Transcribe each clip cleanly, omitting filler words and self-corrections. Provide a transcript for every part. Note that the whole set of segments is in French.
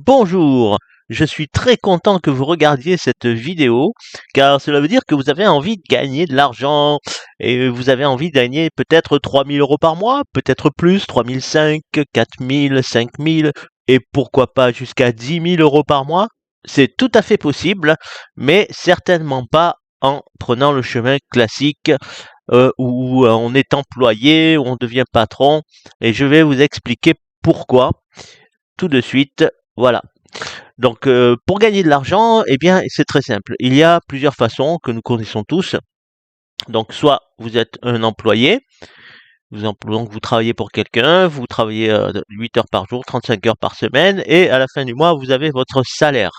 Bonjour, je suis très content que vous regardiez cette vidéo car cela veut dire que vous avez envie de gagner de l'argent et vous avez envie de gagner peut-être 3 000 € par mois, peut-être plus, 3 500, 4 000, 5 000 et pourquoi pas jusqu'à 10 000 € par mois. C'est tout à fait possible, mais certainement pas en prenant le chemin classique où on est employé, où on devient patron et je vais vous expliquer pourquoi tout de suite. Voilà. Donc, pour gagner de l'argent, eh bien, c'est très simple. Il y a plusieurs façons que nous connaissons tous. Donc, soit vous êtes un employé, donc vous travaillez pour quelqu'un, vous travaillez 8 heures par jour, 35 heures par semaine, et à la fin du mois, vous avez votre salaire.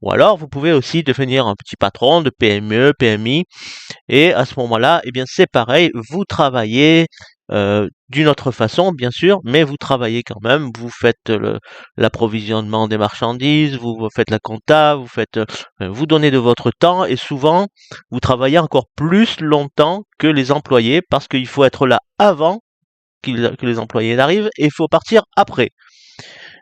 Ou alors, vous pouvez aussi devenir un petit patron de PME, PMI, et à ce moment-là, eh bien, c'est pareil, vous travaillez d'une autre façon, bien sûr, mais vous travaillez quand même. Vous faites l'approvisionnement des marchandises, vous faites la compta, vous donnez de votre temps et souvent, vous travaillez encore plus longtemps que les employés parce qu'il faut être là avant que les employés n'arrivent et il faut partir après.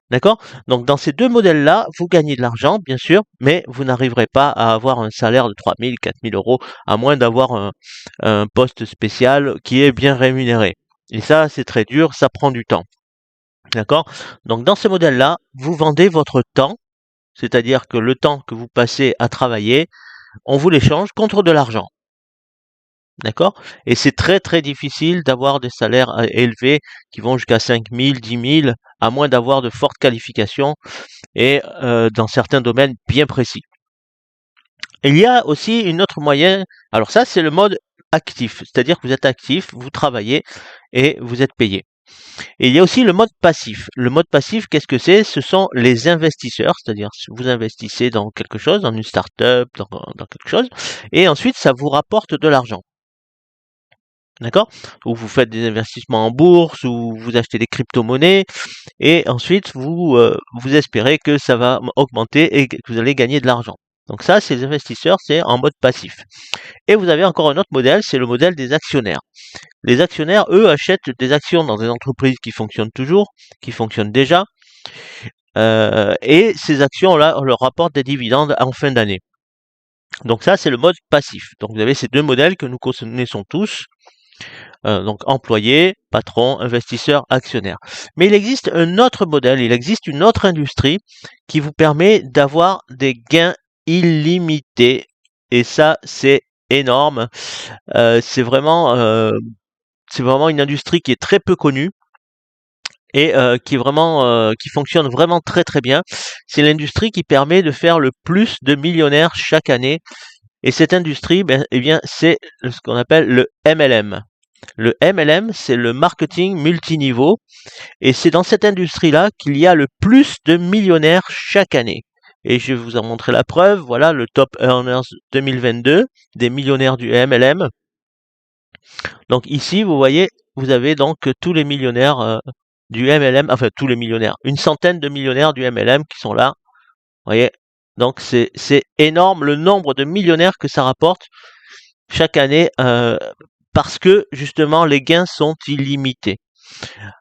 D'accord? Donc, dans ces deux modèles-là, vous gagnez de l'argent, bien sûr, mais vous n'arriverez pas à avoir un salaire de 3 000, 4 000 €, à moins d'avoir un poste spécial qui est bien rémunéré. Et ça, c'est très dur, ça prend du temps. D'accord? Donc, dans ce modèle-là, vous vendez votre temps, c'est-à-dire que le temps que vous passez à travailler, on vous l'échange contre de l'argent. D'accord? Et c'est très très difficile d'avoir des salaires élevés qui vont jusqu'à 5 000, 10 000, à moins d'avoir de fortes qualifications et dans certains domaines bien précis. Il y a aussi une autre moyenne. Alors ça, c'est le mode actif, c'est-à-dire que vous êtes actif, vous travaillez et vous êtes payé. Et il y a aussi le mode passif. Le mode passif, qu'est-ce que c'est? Ce sont les investisseurs, c'est-à-dire vous investissez dans quelque chose, dans une start-up, dans quelque chose, et ensuite ça vous rapporte de l'argent. D'accord? Ou vous faites des investissements en bourse, ou vous achetez des crypto-monnaies, et ensuite vous espérez que ça va augmenter et que vous allez gagner de l'argent. Donc ça, c'est les investisseurs, c'est en mode passif. Et vous avez encore un autre modèle, c'est le modèle des actionnaires. Les actionnaires, eux, achètent des actions dans des entreprises qui fonctionnent toujours, qui fonctionnent déjà, et ces actions-là, on leur rapporte des dividendes en fin d'année. Donc ça, c'est le mode passif. Donc vous avez ces deux modèles que nous connaissons tous. Donc employé, patron, investisseur, actionnaire. Mais il existe un autre modèle, il existe une autre industrie qui vous permet d'avoir des gains illimités. Et ça, c'est énorme. C'est vraiment une industrie qui est très peu connue et qui fonctionne vraiment très très bien. C'est l'industrie qui permet de faire le plus de millionnaires chaque année. Et cette industrie, eh bien, c'est ce qu'on appelle le MLM. Le MLM, c'est le marketing multiniveau, et c'est dans cette industrie-là qu'il y a le plus de millionnaires chaque année. Et je vais vous en montrer la preuve. Voilà le Top Earners 2022 des millionnaires du MLM. Donc ici, vous voyez, vous avez donc tous les millionnaires du MLM, enfin tous les millionnaires, une centaine de millionnaires du MLM qui sont là. Vous voyez, donc c'est énorme le nombre de millionnaires que ça rapporte chaque année. Parce que justement les gains sont illimités.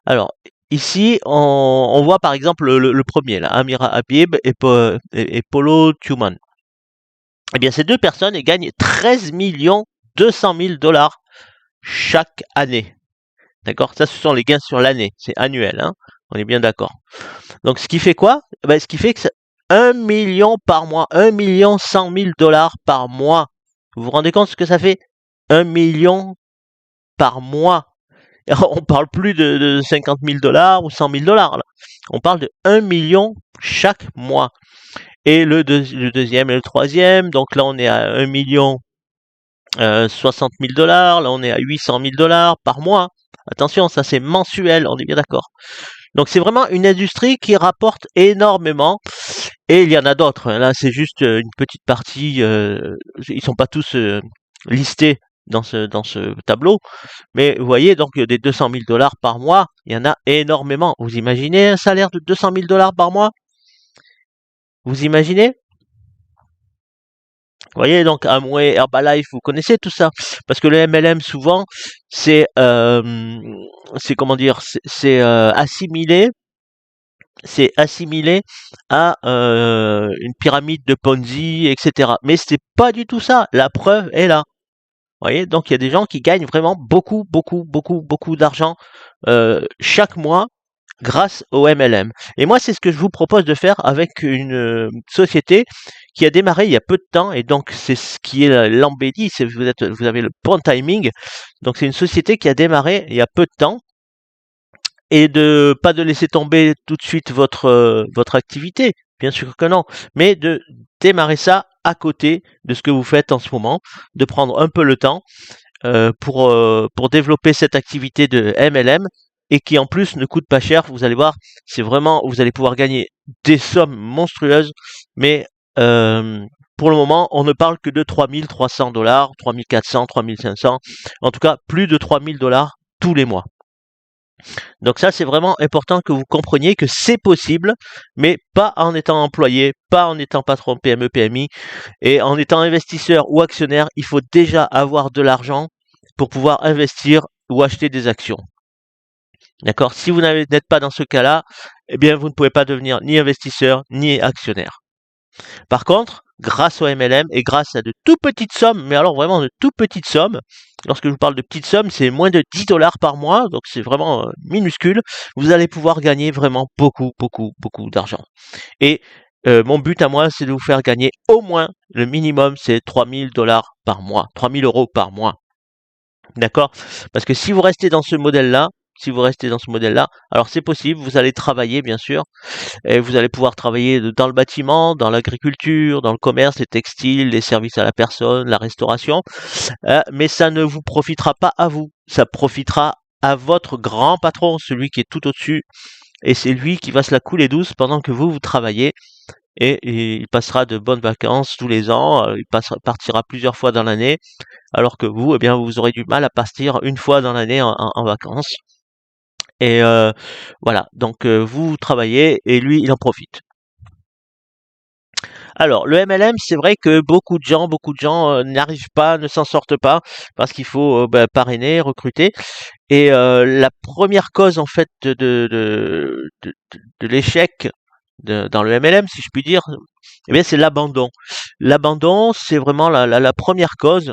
Alors ici on voit par exemple le premier là, Amira Habib et Polo Tuman. Eh bien ces deux personnes elles gagnent 13 200 000 $ chaque année. D'accord? Ça ce sont les gains sur l'année, c'est annuel, hein? On est bien d'accord. Donc ce qui fait quoi? Ce qui fait que c'est 1 million par mois, 1 100 000 $ par mois. Vous vous rendez compte ce que ça fait? 1 million par mois. On parle plus de 50 000 $ ou 100 000 $. Là. On parle de 1 million chaque mois. Et le deuxième et le troisième, donc là on est à 1 million 60 000 $, là on est à 800 000 $ par mois. Attention, ça c'est mensuel, on est bien d'accord. Donc c'est vraiment une industrie qui rapporte énormément. Et il y en a d'autres. Là c'est juste une petite partie. Ils sont pas tous listés dans ce tableau. Mais vous voyez, donc des 200 000 $ par mois, il y en a énormément. Vous imaginez un salaire de 200 000 $ par mois? Vous imaginez? Vous voyez, donc Amway, Herbalife, vous connaissez tout ça. Parce que le MLM, souvent, c'est comment dire, c'est assimilé c'est assimilé à une pyramide de Ponzi, etc. Mais c'est pas du tout ça. La preuve est là. Vous voyez, donc il y a des gens qui gagnent vraiment beaucoup, beaucoup, beaucoup, beaucoup d'argent chaque mois grâce au MLM. Et moi, c'est ce que je vous propose de faire avec une société qui a démarré il y a peu de temps, et donc c'est ce qui est l'embellie, c'est vous avez le bon timing. Donc c'est une société qui a démarré il y a peu de temps, et de pas de laisser tomber tout de suite votre activité, bien sûr que non, mais de démarrer ça à côté de ce que vous faites en ce moment, de prendre un peu le temps pour développer cette activité de MLM, et qui en plus ne coûte pas cher. Vous allez voir, c'est vraiment, vous allez pouvoir gagner des sommes monstrueuses, mais pour le moment, on ne parle que de 3 300 $, 3 400, 3 500, en tout cas plus de 3 000 $ tous les mois. Donc ça, c'est vraiment important que vous compreniez que c'est possible, mais pas en étant employé, pas en étant patron PME, PMI, et en étant investisseur ou actionnaire. Il faut déjà avoir de l'argent pour pouvoir investir ou acheter des actions. D'accord? Si vous n'êtes pas dans ce cas-là, eh bien, vous ne pouvez pas devenir ni investisseur ni actionnaire. Par contre, grâce au MLM et grâce à de tout petites sommes, mais alors vraiment de tout petites sommes, lorsque je vous parle de petites sommes, c'est moins de 10 $ par mois, donc c'est vraiment minuscule, vous allez pouvoir gagner vraiment beaucoup, beaucoup, beaucoup d'argent. Et mon but à moi, c'est de vous faire gagner au moins, le minimum, c'est 3 000 $ par mois, 3 000 € par mois. D'accord? Parce que si vous restez dans ce modèle-là, alors c'est possible, vous allez travailler bien sûr, et vous allez pouvoir travailler dans le bâtiment, dans l'agriculture, dans le commerce, les textiles, les services à la personne, la restauration, mais ça ne vous profitera pas à vous, ça profitera à votre grand patron, celui qui est tout au-dessus, et c'est lui qui va se la couler douce pendant que vous travaillez, et il passera de bonnes vacances tous les ans, partira plusieurs fois dans l'année, alors que vous, eh bien, vous aurez du mal à partir une fois dans l'année en vacances. Et voilà, donc vous travaillez et lui, il en profite. Alors, le MLM, c'est vrai que beaucoup de gens n'arrivent pas, ne s'en sortent pas, parce qu'il faut parrainer, recruter. Et la première cause, en fait, de l'échec dans le MLM, si je puis dire, eh bien, c'est l'abandon. L'abandon, c'est vraiment la première cause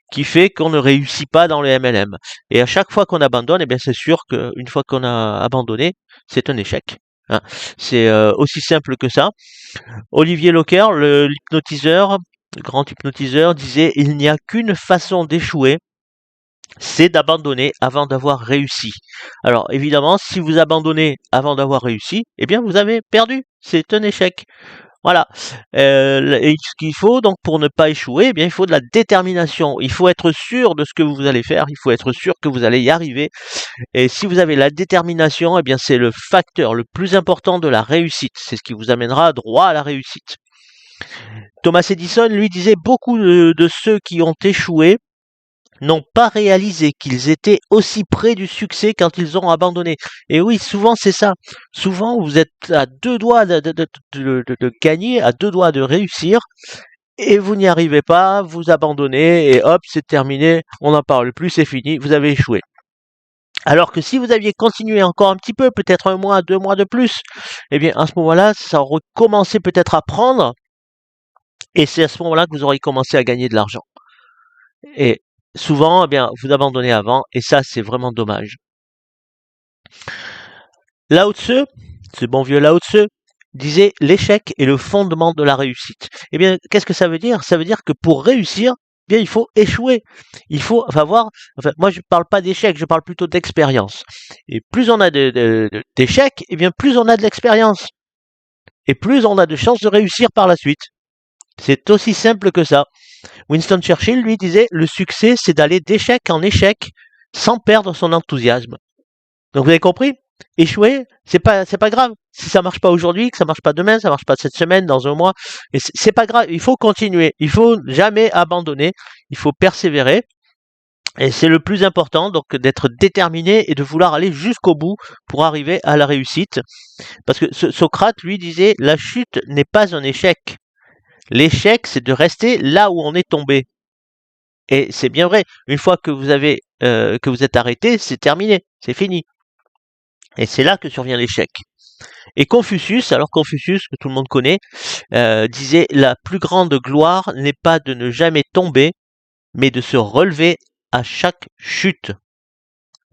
qui fait qu'on ne réussit pas dans le MLM. Et à chaque fois qu'on abandonne, eh bien, c'est sûr qu'une fois qu'on a abandonné, c'est un échec. Hein. C'est aussi simple que ça. Olivier Locker, l'hypnotiseur, le grand hypnotiseur, disait: il n'y a qu'une façon d'échouer, c'est d'abandonner avant d'avoir réussi. Alors évidemment, si vous abandonnez avant d'avoir réussi, eh bien vous avez perdu. C'est un échec. Voilà. Et ce qu'il faut donc pour ne pas échouer, eh bien il faut de la détermination. Il faut être sûr de ce que vous allez faire. Il faut être sûr que vous allez y arriver. Et si vous avez la détermination, eh bien c'est le facteur le plus important de la réussite. C'est ce qui vous amènera droit à la réussite. Thomas Edison, lui, disait: beaucoup de ceux qui ont échoué n'ont pas réalisé qu'ils étaient aussi près du succès quand ils ont abandonné. Et oui, souvent c'est ça. Souvent vous êtes à 2 doigts de gagner, à 2 doigts de réussir, et vous n'y arrivez pas, vous abandonnez, et hop, c'est terminé, on n'en parle plus, c'est fini, vous avez échoué. Alors que si vous aviez continué encore un petit peu, peut-être 1 mois, 2 mois de plus, eh bien à ce moment-là, ça aurait commencé peut-être à prendre, et c'est à ce moment-là que vous auriez commencé à gagner de l'argent. Et souvent, eh bien, vous abandonnez avant, et ça, c'est vraiment dommage. Lao Tse, ce bon vieux Lao Tse, disait: l'échec est le fondement de la réussite. Eh bien, qu'est-ce que ça veut dire? Ça veut dire que pour réussir, eh bien, il faut échouer. Il faut moi, je ne parle pas d'échec, je parle plutôt d'expérience. Et plus on a d'échecs, eh bien, plus on a de l'expérience. Et plus on a de chances de réussir par la suite. C'est aussi simple que ça. Winston Churchill, lui, disait: le succès, c'est d'aller d'échec en échec sans perdre son enthousiasme. Donc vous avez compris? Échouer, c'est pas grave. Si ça marche pas aujourd'hui, que ça marche pas demain, ça marche pas cette semaine, dans 1 mois, et c'est pas grave. Il faut continuer. Il faut jamais abandonner. Il faut persévérer. Et c'est le plus important, donc d'être déterminé et de vouloir aller jusqu'au bout pour arriver à la réussite. Parce que Socrate, lui, disait: la chute n'est pas un échec. L'échec, c'est de rester là où on est tombé. Et c'est bien vrai. Une fois que vous êtes arrêté, c'est terminé, c'est fini. Et c'est là que survient l'échec. Et Confucius, alors Confucius, que tout le monde connaît, disait: la plus grande gloire n'est pas de ne jamais tomber, mais de se relever à chaque chute.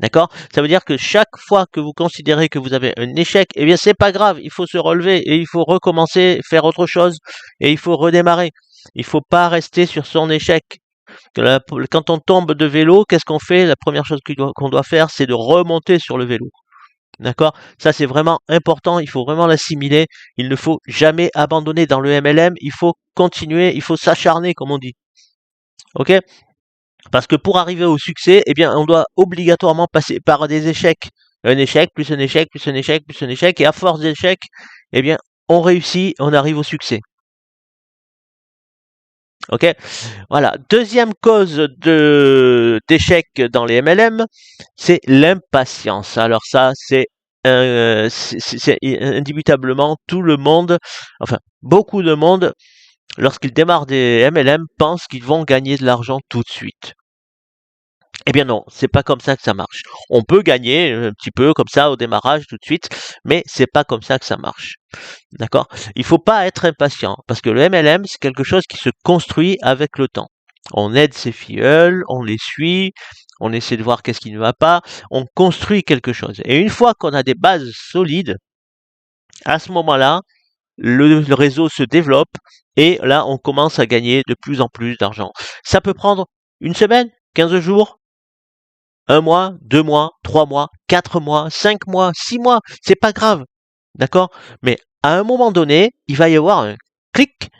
D'accord? Ça veut dire que chaque fois que vous considérez que vous avez un échec, eh bien c'est pas grave, il faut se relever et il faut recommencer, faire autre chose et il faut redémarrer. Il faut pas rester sur son échec. Quand on tombe de vélo, qu'est-ce qu'on fait? La première chose qu'on doit faire, c'est de remonter sur le vélo. D'accord? Ça, c'est vraiment important. Il faut vraiment l'assimiler. Il ne faut jamais abandonner dans le MLM. Il faut continuer. Il faut s'acharner, comme on dit. OK? Parce que pour arriver au succès, eh bien, on doit obligatoirement passer par des échecs. Un échec, plus un échec, plus un échec, plus un échec. Et à force d'échecs, eh bien, on réussit, on arrive au succès. OK? Voilà. Deuxième cause d'échec dans les MLM, c'est l'impatience. Alors ça, c'est indubitablement tout le monde, enfin beaucoup de monde, lorsqu'ils démarrent des MLM, pensent qu'ils vont gagner de l'argent tout de suite. Eh bien non, c'est pas comme ça que ça marche. On peut gagner un petit peu comme ça au démarrage tout de suite, mais c'est pas comme ça que ça marche. D'accord? Il faut pas être impatient parce que le MLM, c'est quelque chose qui se construit avec le temps. On aide ses filleuls, on les suit, on essaie de voir qu'est-ce qui ne va pas, on construit quelque chose. Et une fois qu'on a des bases solides, à ce moment-là, le réseau se développe et là, on commence à gagner de plus en plus d'argent. Ça peut prendre une semaine, 15 jours, 1 mois, 2 mois, 3 mois, 4 mois, 5 mois, 6 mois, c'est pas grave. D'accord? Mais à un moment donné, il va y avoir un clic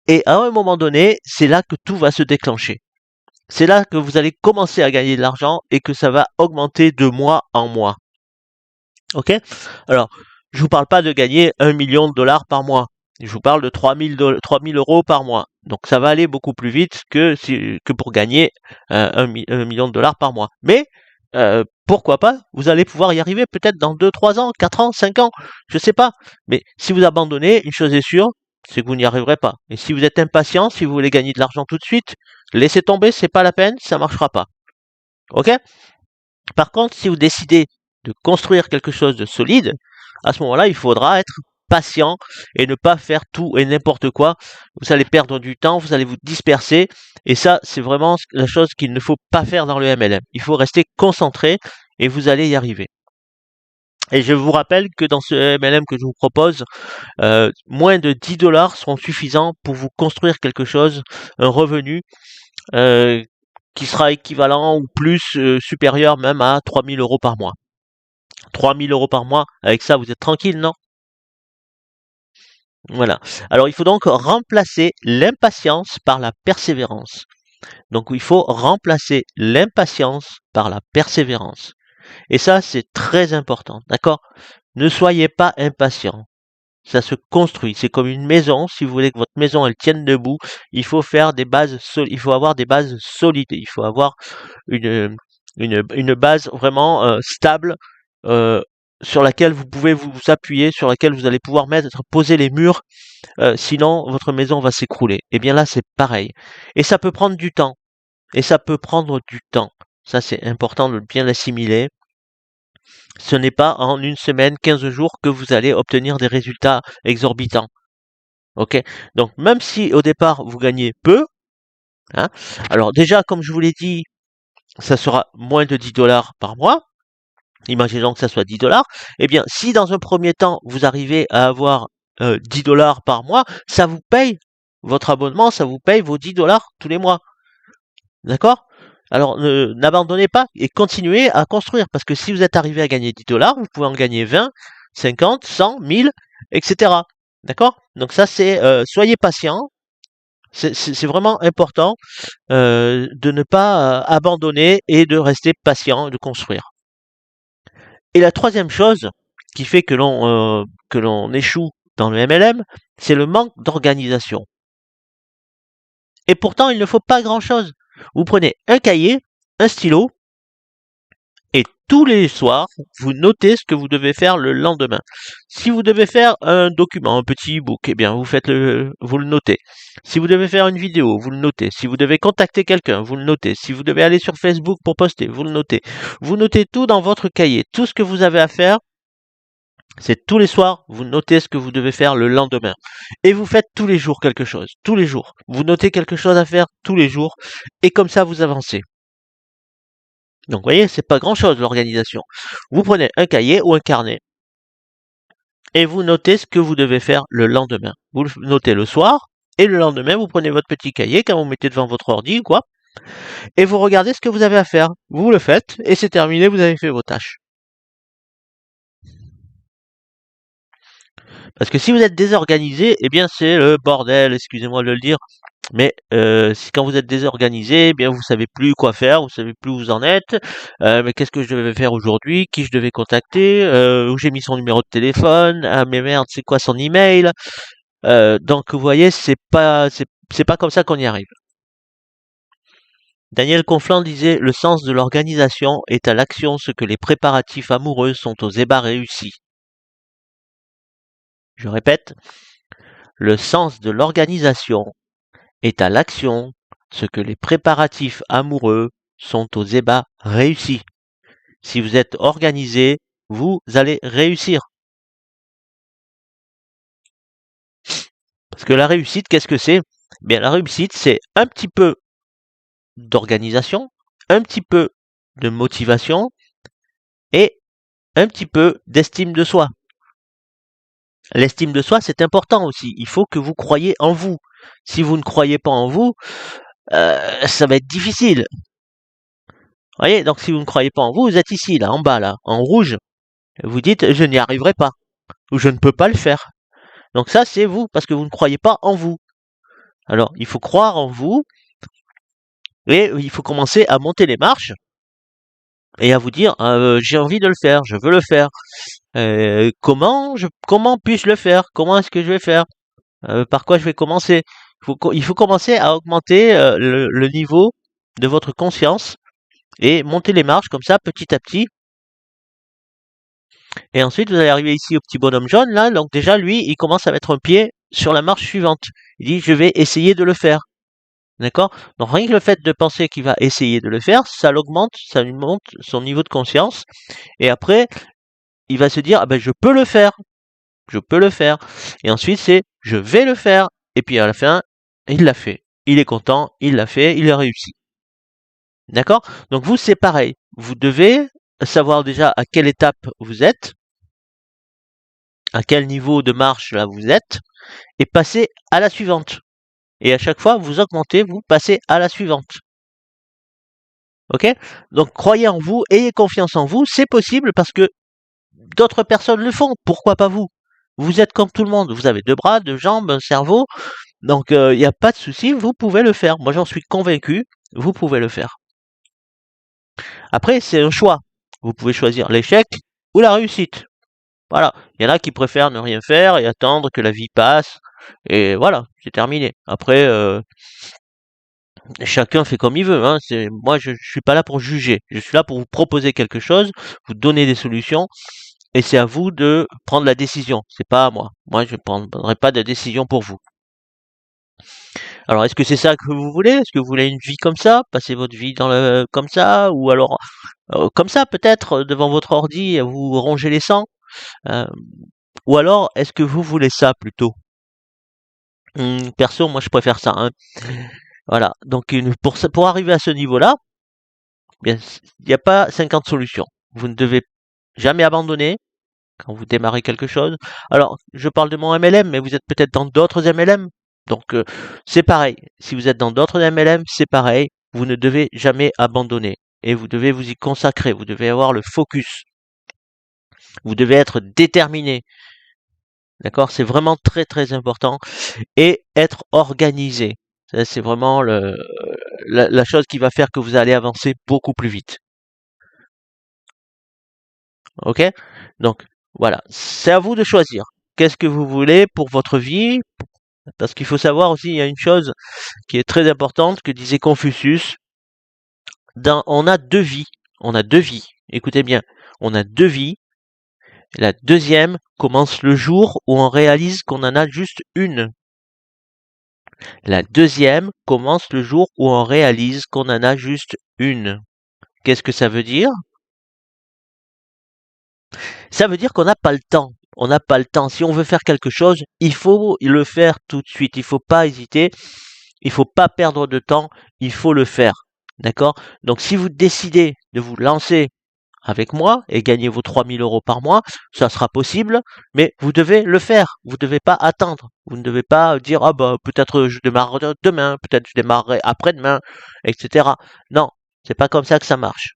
et à un moment donné, c'est là que tout va se déclencher. C'est là que vous allez commencer à gagner de l'argent et que ça va augmenter de mois en mois. OK? Alors, je vous parle pas de gagner 1 million de dollars par mois. Je vous parle de 3 000 euros par mois. Donc ça va aller beaucoup plus vite que pour gagner 1 million de dollars par mois. Mais pourquoi pas? Vous allez pouvoir y arriver peut-être dans 2, 3 ans, 4 ans, 5 ans, je sais pas. Mais si vous abandonnez, une chose est sûre, c'est que vous n'y arriverez pas. Et si vous êtes impatient, si vous voulez gagner de l'argent tout de suite, laissez tomber, c'est pas la peine, ça marchera pas. OK? Par contre, si vous décidez de construire quelque chose de solide, à ce moment-là, il faudra être patient et ne pas faire tout et n'importe quoi. Vous allez perdre du temps, vous allez vous disperser. Et ça, c'est vraiment la chose qu'il ne faut pas faire dans le MLM. Il faut rester concentré et vous allez y arriver. Et je vous rappelle que dans ce MLM que je vous propose, moins de 10 dollars seront suffisants pour vous construire quelque chose, un revenu qui sera équivalent ou plus supérieur même à 3 000 euros par mois. 3 000 euros par mois, avec ça, vous êtes tranquille, non? Voilà. Alors, il faut donc remplacer l'impatience par la persévérance. Donc, il faut remplacer l'impatience par la persévérance. Et ça, c'est très important, d'accord? Ne soyez pas impatient. Ça se construit. C'est comme une maison. Si vous voulez que votre maison elle tienne debout, il faut faire des bases solides. Il faut avoir des bases solides. Il faut avoir une base vraiment stable sur laquelle vous pouvez vous appuyer, sur laquelle vous allez pouvoir poser les murs. Sinon, votre maison va s'écrouler. Et bien là, c'est pareil. Et ça peut prendre du temps. Et ça peut prendre du temps. Ça, c'est important de bien l'assimiler. Ce n'est pas en une semaine, 15 jours que vous allez obtenir des résultats exorbitants. OK? Donc, même si au départ, vous gagnez peu, hein, alors déjà, comme je vous l'ai dit, ça sera moins de 10 dollars par mois. Imaginons que ça soit 10 dollars. Eh bien, si dans un premier temps, vous arrivez à avoir 10 dollars par mois, ça vous paye votre abonnement, ça vous paye vos 10 dollars tous les mois. D'accord? Alors, n'abandonnez pas et continuez à construire. Parce que si vous êtes arrivé à gagner 10 dollars, vous pouvez en gagner 20, 50, 100, 1000, etc. D'accord? Donc ça, c'est soyez patient. C'est vraiment important de ne pas abandonner et de rester patient et de construire. Et la troisième chose qui fait que l'on échoue dans le MLM, c'est le manque d'organisation. Et pourtant, il ne faut pas grand-chose. Vous prenez un cahier, un stylo, et tous les soirs, vous notez ce que vous devez faire le lendemain. Si vous devez faire un document, un petit e-book, eh bien, vous le notez. Si vous devez faire une vidéo, vous le notez. Si vous devez contacter quelqu'un, vous le notez. Si vous devez aller sur Facebook pour poster, vous le notez. Vous notez tout dans votre cahier. Tout ce que vous avez à faire, C'est tous les soirs, vous notez ce que vous devez faire le lendemain. Et vous faites tous les jours quelque chose. Tous les jours. Vous notez quelque chose à faire tous les jours. Et comme ça, vous avancez. Donc, vous voyez, c'est pas grand chose, l'organisation. Vous prenez un cahier ou un carnet. Et vous notez ce que vous devez faire le lendemain. Vous le notez le soir. Et le lendemain, vous prenez votre petit cahier quand vous mettez devant votre ordi ou quoi. Et vous regardez ce que vous avez à faire. Vous le faites. Et c'est terminé, vous avez fait vos tâches. Parce que si vous êtes désorganisé, eh bien c'est le bordel, excusez-moi de le dire. Mais si quand vous êtes désorganisé, eh bien vous savez plus quoi faire, vous savez plus où vous en êtes. Mais qu'est-ce que je devais faire aujourd'hui? Qui je devais contacter? Où j'ai mis son numéro de téléphone? Ah mais merde, c'est quoi son email? Donc vous voyez, c'est pas comme ça qu'on y arrive. Daniel Conflans disait: le sens de l'organisation est à l'action ce que les préparatifs amoureux sont aux ébats réussis. Je répète, le sens de l'organisation est à l'action ce que les préparatifs amoureux sont aux ébats réussis. Si vous êtes organisé, vous allez réussir. Parce que la réussite, qu'est-ce que c'est? Bien, la réussite, c'est un petit peu d'organisation, un petit peu de motivation et un petit peu d'estime de soi. L'estime de soi, c'est important aussi. Il faut que vous croyiez en vous. Si vous ne croyez pas en vous, ça va être difficile. Vous voyez, donc si vous ne croyez pas en vous, vous êtes ici, là, en bas, là, en rouge. Vous dites, je n'y arriverai pas, ou je ne peux pas le faire. Donc ça, c'est vous, parce que vous ne croyez pas en vous. Alors, il faut croire en vous, et il faut commencer à monter les marches, et à vous dire, j'ai envie de le faire, je veux le faire. Comment puis-je le faire? Comment est-ce que je vais faire? Par quoi je vais commencer? Il faut commencer à augmenter le niveau de votre conscience, et monter les marches comme ça, petit à petit. Et ensuite, vous allez arriver ici au petit bonhomme jaune, là. Donc déjà, lui, il commence à mettre un pied sur la marche suivante. Il dit, je vais essayer de le faire. D'accord? Donc rien que le fait de penser qu'il va essayer de le faire, ça l'augmente, ça lui monte son niveau de conscience. Et après, il va se dire, ah ben je peux le faire. Je peux le faire. Et ensuite, c'est, je vais le faire. Et puis à la fin, il l'a fait. Il est content, il l'a fait, il a réussi. D'accord? Donc vous, c'est pareil. Vous devez savoir déjà à quelle étape vous êtes, à quel niveau de marche là vous êtes, et passer à la suivante. Et à chaque fois, vous augmentez, vous passez à la suivante. Ok? Donc croyez en vous, ayez confiance en vous, c'est possible parce que d'autres personnes le font. Pourquoi pas vous? Vous êtes comme tout le monde, vous avez deux bras, deux jambes, un cerveau, donc il n'y a pas de souci, vous pouvez le faire. Moi j'en suis convaincu, vous pouvez le faire. Après, c'est un choix. Vous pouvez choisir l'échec ou la réussite. Voilà. Il y en a qui préfèrent ne rien faire et attendre que la vie passe. Et voilà, c'est terminé. Après, chacun fait comme il veut. Hein. Moi, je suis pas là pour juger. Je suis là pour vous proposer quelque chose, vous donner des solutions. Et c'est à vous de prendre la décision. C'est pas à moi. Moi, je ne prendrai pas de décision pour vous. Alors, est-ce que c'est ça que vous voulez? Est-ce que vous voulez une vie comme ça? Passer votre vie comme ça? Ou alors, comme ça, peut-être, devant votre ordi, à vous ronger les sangs? Euh, ou alors, est-ce que vous voulez ça plutôt? Perso, moi, je préfère ça. Hein. Voilà. Donc, pour arriver à ce niveau-là, bien, il n'y a pas 50 solutions. Vous ne devez jamais abandonner quand vous démarrez quelque chose. Alors, je parle de mon MLM, mais vous êtes peut-être dans d'autres MLM. Donc, c'est pareil. Si vous êtes dans d'autres MLM, c'est pareil. Vous ne devez jamais abandonner. Et vous devez vous y consacrer. Vous devez avoir le focus. Vous devez être déterminé. D'accord? C'est vraiment très très important. Et être organisé. Ça, c'est vraiment la chose qui va faire que vous allez avancer beaucoup plus vite. Ok? Donc, voilà. C'est à vous de choisir. Qu'est-ce que vous voulez pour votre vie? Parce qu'il faut savoir aussi, il y a une chose qui est très importante que disait Confucius. On a deux vies. On a deux vies. Écoutez bien. On a deux vies. La deuxième commence le jour où on réalise qu'on en a juste une. La deuxième commence le jour où on réalise qu'on en a juste une. Qu'est-ce que ça veut dire? Ça veut dire qu'on n'a pas le temps. On n'a pas le temps. Si on veut faire quelque chose, il faut le faire tout de suite. Il faut pas hésiter. Il faut pas perdre de temps. Il faut le faire. D'accord? Donc, si vous décidez de vous lancer avec moi et gagner vos 3000 € par mois, ça sera possible, mais vous devez le faire. Vous ne devez pas attendre. Vous ne devez pas dire, ah bah, peut-être je démarre demain, peut-être je démarrerai après-demain, etc. Non, c'est pas comme ça que ça marche.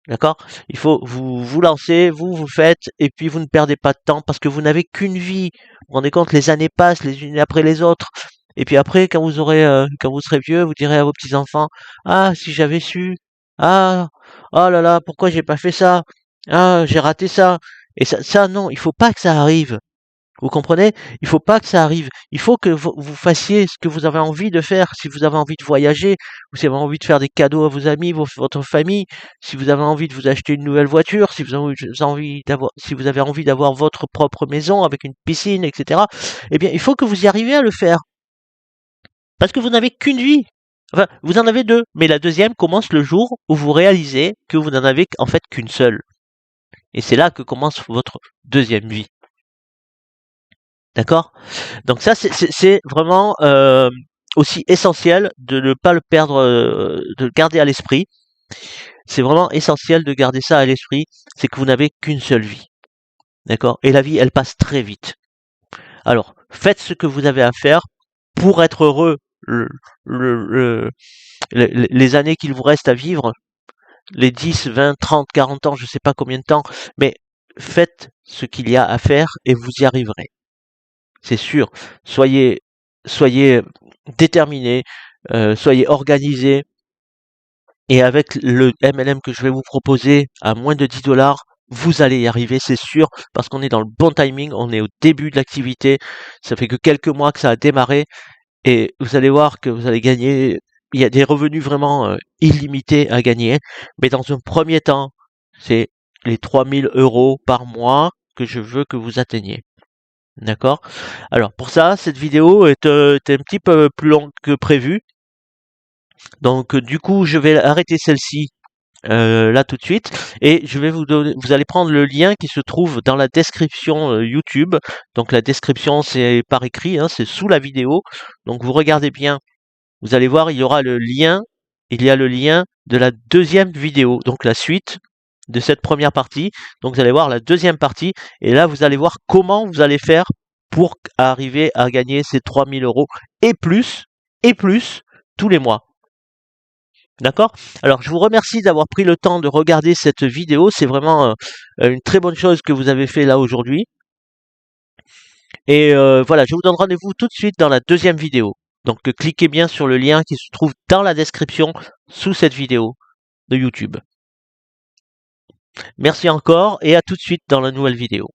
D'accord? Il faut vous lancer, vous faites, et puis vous ne perdez pas de temps parce que vous n'avez qu'une vie. Vous vous rendez compte, les années passent les unes après les autres. Et puis après, quand vous serez vieux, vous direz à vos petits-enfants, ah, si j'avais su, ah, oh là là, pourquoi j'ai pas fait ça? Ah, j'ai raté ça. Et ça, non, il faut pas que ça arrive. Vous comprenez? Il faut pas que ça arrive. Il faut que vous fassiez ce que vous avez envie de faire. Si vous avez envie de voyager, si vous avez envie de faire des cadeaux à vos amis, votre famille, si vous avez envie de vous acheter une nouvelle voiture, si vous avez envie d'avoir, si vous avez envie d'avoir votre propre maison avec une piscine, etc. Eh bien, il faut que vous y arriviez à le faire. Parce que vous n'avez qu'une vie. Enfin, vous en avez deux. Mais la deuxième commence le jour où vous réalisez que vous n'en avez en fait qu'une seule. Et c'est là que commence votre deuxième vie. D'accord? Donc ça, c'est vraiment aussi essentiel de ne pas le perdre, de le garder à l'esprit. C'est vraiment essentiel de garder ça à l'esprit, c'est que vous n'avez qu'une seule vie. D'accord? Et la vie, elle passe très vite. Alors, faites ce que vous avez à faire pour être heureux le- le- les années qu'il vous reste à vivre, les 10, 20, 30, 40 ans, je ne sais pas combien de temps, mais faites ce qu'il y a à faire et vous y arriverez. C'est sûr. Soyez déterminés, soyez organisés. Et avec le MLM que je vais vous proposer à moins de 10 $, vous allez y arriver, c'est sûr, parce qu'on est dans le bon timing, on est au début de l'activité. Ça fait que quelques mois que ça a démarré et vous allez voir que vous allez gagner. Il y a des revenus vraiment illimités à gagner. Mais dans un premier temps, c'est les 3000 € par mois que je veux que vous atteigniez. D'accord? Alors pour ça, cette vidéo est un petit peu plus longue que prévu. Donc du coup, je vais arrêter celle-ci là tout de suite et je vais vous donner, vous allez prendre le lien qui se trouve dans la description YouTube. Donc la description c'est par écrit, hein, c'est sous la vidéo. Donc vous regardez bien, vous allez voir, il y aura le lien, il y a le lien de la deuxième vidéo, donc la suite de cette première partie. Donc vous allez voir la deuxième partie et là vous allez voir comment vous allez faire pour arriver à gagner ces 3000 € et plus tous les mois. D'accord? Alors je vous remercie d'avoir pris le temps de regarder cette vidéo. C'est vraiment une très bonne chose que vous avez fait là aujourd'hui. Et voilà, je vous donne rendez-vous tout de suite dans la deuxième vidéo. Donc cliquez bien sur le lien qui se trouve dans la description sous cette vidéo de YouTube. Merci encore et à tout de suite dans la nouvelle vidéo.